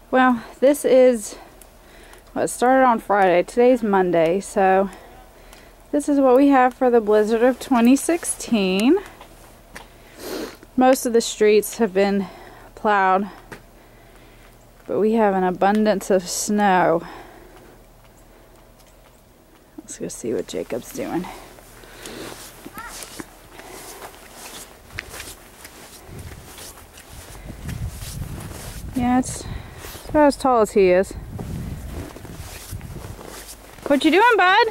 Well, this is what it started on Friday. Today's Monday, so this is what we have for the blizzard of 2016. Most of the streets have been plowed, but we have an abundance of snow. Let's go see what Jacob's doing. Yeah, it's about as tall as he is. What you doing, bud?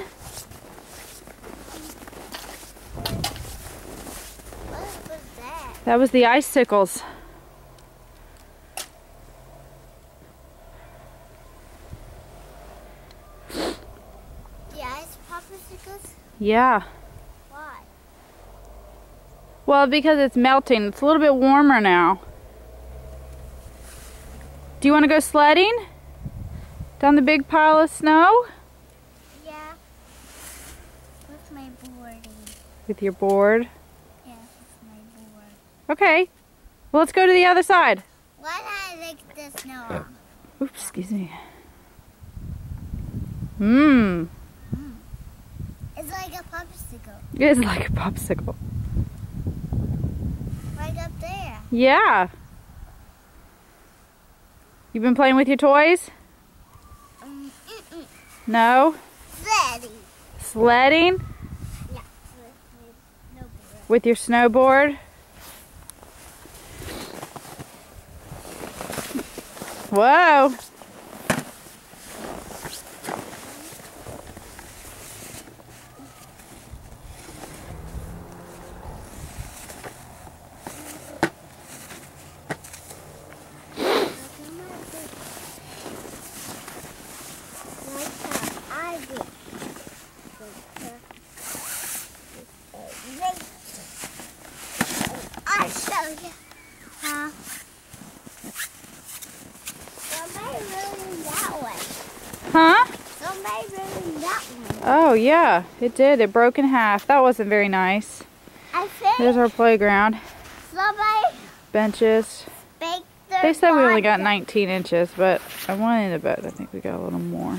What was that? That was the icicles. The ice popsicles? Yeah. Why? Well, because it's melting. It's a little bit warmer now. Do you want to go sledding? Down the big pile of snow? Yeah. With my boarding. With your board? Yeah, with my board. Okay. Well, let's go to the other side. Why did I lick the snow off? Oops, excuse me. It's like a popsicle. It is like a popsicle. Right up there. Yeah. You been playing with your toys? No? Sledding. Sledding? Yeah. With your snowboard? Whoa! I'll show you. Huh? Somebody ruined that one. Huh? Somebody ruined that one. Oh, yeah, it did. It broke in half. That wasn't very nice. I think There's our playground. somebody Benches. baked their They said we only got vodka. 19 inches, but I wanted to bet I think we got a little more.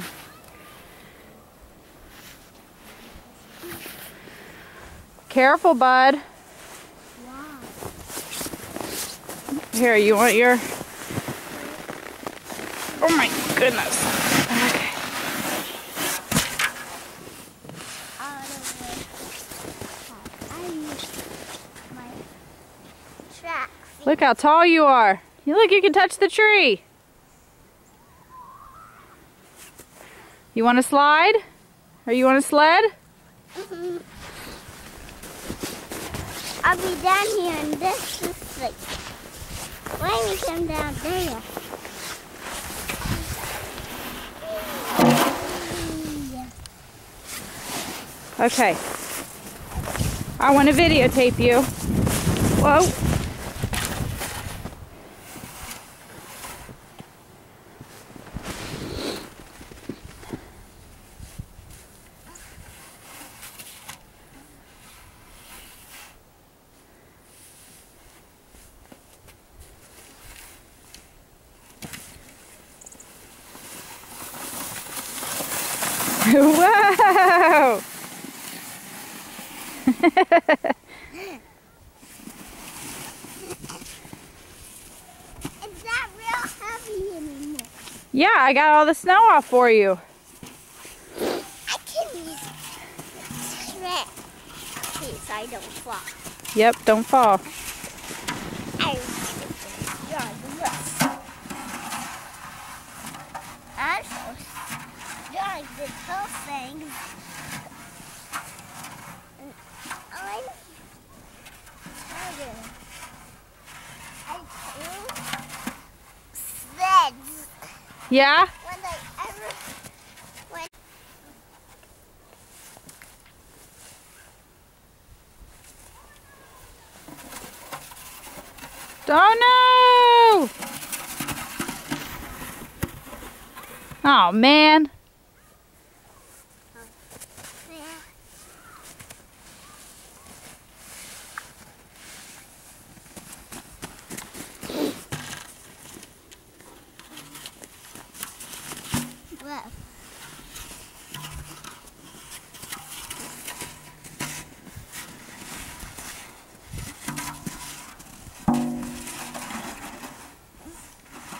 Careful, bud. Wow. Here, you want your... Oh my goodness. Okay. Out of the I used my track feet. Look how tall you are. Look, you can touch the tree. You want to slide? Or you want to sled? I'll be down here and this is like, why don't you come down there? Okay. I want to videotape you. Whoa. Whoa! It's not real heavy anymore. Yeah, I got all the snow off for you. I can use track feet so I don't fall. Yep, don't fall. I'm doing the whole thing. I sleds. Yeah? When I ever went. Oh no! Oh man.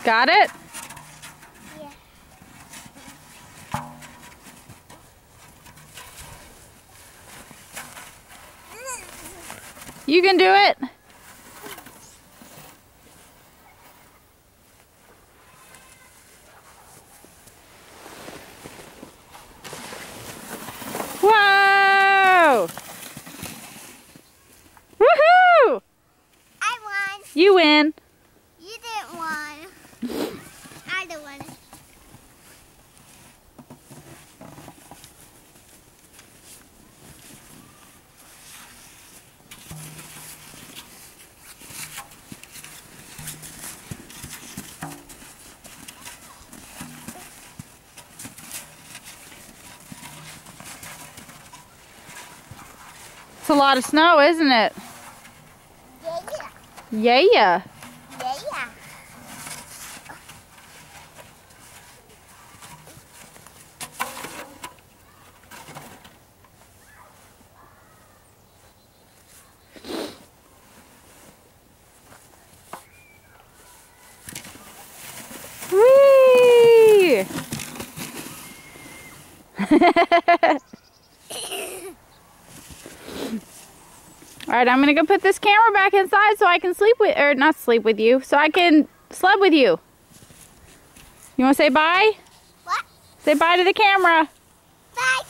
Got it? Yeah. You can do it. Whoa! Woohoo! I won. You win. You didn't win. I the won. It's a lot of snow, isn't it? Yeah. Yeah. Yeah. Whee! All right, I'm gonna go put this camera back inside so I can sleep with, or not sleep with you, so I can sled with you. You wanna say bye? What? Say bye to the camera. Bye,